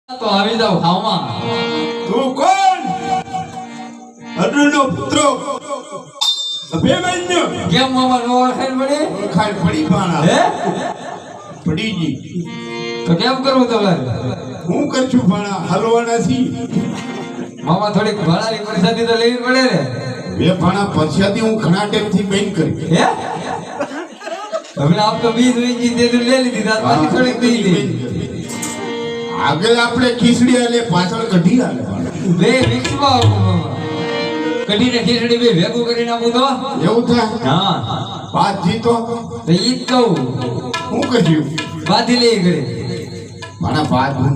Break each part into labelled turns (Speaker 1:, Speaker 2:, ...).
Speaker 1: તો આવી જાવ ખાવા.
Speaker 2: તું કોણ? અર્જુનનો પુત્ર અભિમન્યુ.
Speaker 1: કેમ મામા નો ઓળખાણ પડે?
Speaker 2: ઓળખાણ પડી પાણા.
Speaker 1: હે
Speaker 2: પડી જી.
Speaker 1: તો કેમ કરવું તમારે?
Speaker 2: હું કરશું પાણા હલવાના છી.
Speaker 1: મામા થોડીક ભાડાની પ્રસાદી તો લેવી પડે ને.
Speaker 2: બે પાણા પરસાદી હું ઘણા ટાઈમથી બેન કરી.
Speaker 1: હે હવે આપ તો બીજ વીજી તે લઈ લીધી તાર પાછી થોડીક દઈ દે.
Speaker 2: આગળ આપણે ખીચડી આલે પાછળ કઢી આલે.
Speaker 1: બે મિક્સમાં આપો મામા. કઢીને ખીચડી બે ભેગું કરીને આપું તો
Speaker 2: એવું થાય?
Speaker 1: હા
Speaker 2: વાત જીતો
Speaker 1: તો ઈ જ કહું.
Speaker 2: હું કર્યું
Speaker 1: બાંધી લઈ ગળે.
Speaker 2: મારા બાદ હું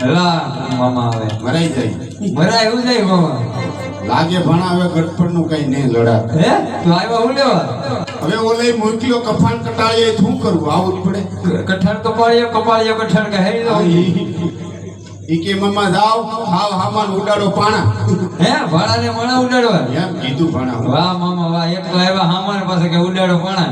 Speaker 1: હલા મામા આવે
Speaker 2: મરાઈ જાય.
Speaker 1: મરા એવું જાય મામા.
Speaker 2: લાગે ભણા હવે ગટપણ નું કઈ નહીં લડા.
Speaker 1: હે તો આવ્યા હું લેવા.
Speaker 2: હવે ઓલે મોકલ્યો કફાન કટાળીએ શું કરવું? આવું જ પડે.
Speaker 1: કઠણ કપાળિયો કઠણ કે હેરી દો.
Speaker 2: ઈ કે મમ્મા જાવ હાવ હામાન ઉડાડો પાણા.
Speaker 1: હે ભાડાને માણા ઉડાડવા.
Speaker 2: એમ કીધું ભણા.
Speaker 1: વાહ મામા વાહ. એક તો આવ્યા હામાન પાસે કે ઉડાડો પાણા.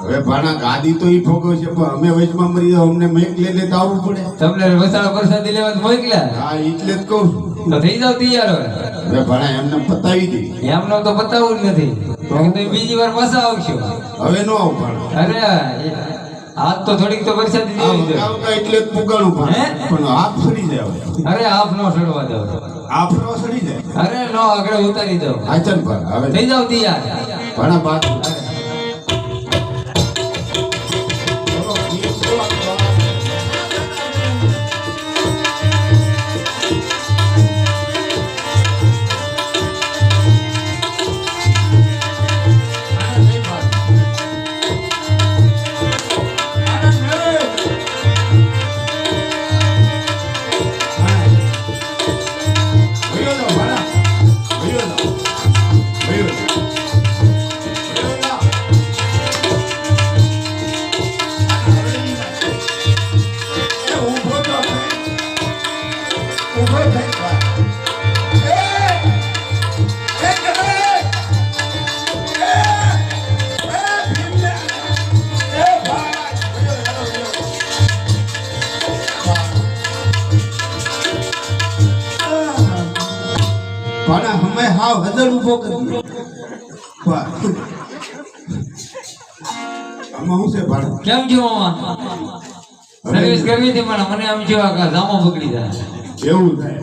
Speaker 2: હવે ભણા ગાદી તો ઈ ભોગવ છે પણ અમે વચમાં મરી જાવ અમને મેક લઈ લેતા આવવું પડે.
Speaker 1: તમને વસાડા પ્રસાદી લેવા મોકલ્યા.
Speaker 2: હા એટલે જ કહું છું.
Speaker 1: તો થઈ જાવ તૈયાર હવે.
Speaker 2: હવે ભણા એમને પતાવી દે.
Speaker 1: એમનો તો પતાવું જ નથી. તો બીજી વાર પાછા આવશો.
Speaker 2: હવે નો આવ ભણા.
Speaker 1: અરે આજ તો થોડીક તો પ્રસાદી દેવી જોઈએ.
Speaker 2: આવતા એટલે જ પુગાણું ભણા. પણ હાથ સડી જાય હવે.
Speaker 1: અરે આપ નો સડવા દો.
Speaker 2: હાથ નો સડી જાય.
Speaker 1: અરે નો આગળ ઉતારી દો.
Speaker 2: આચન ભણા હવે
Speaker 1: થઈ જાવ તૈયાર.
Speaker 2: ભણા બાદ ભણા હમે હાવ હજર ઉભો કરી. વાહ આમાં હું છે ભણા?
Speaker 1: કેમ છો મામા? સર્વિસ કરવી હતી પણ મને આમ જેવા જામો બગડી જાય.
Speaker 2: એવું થાય.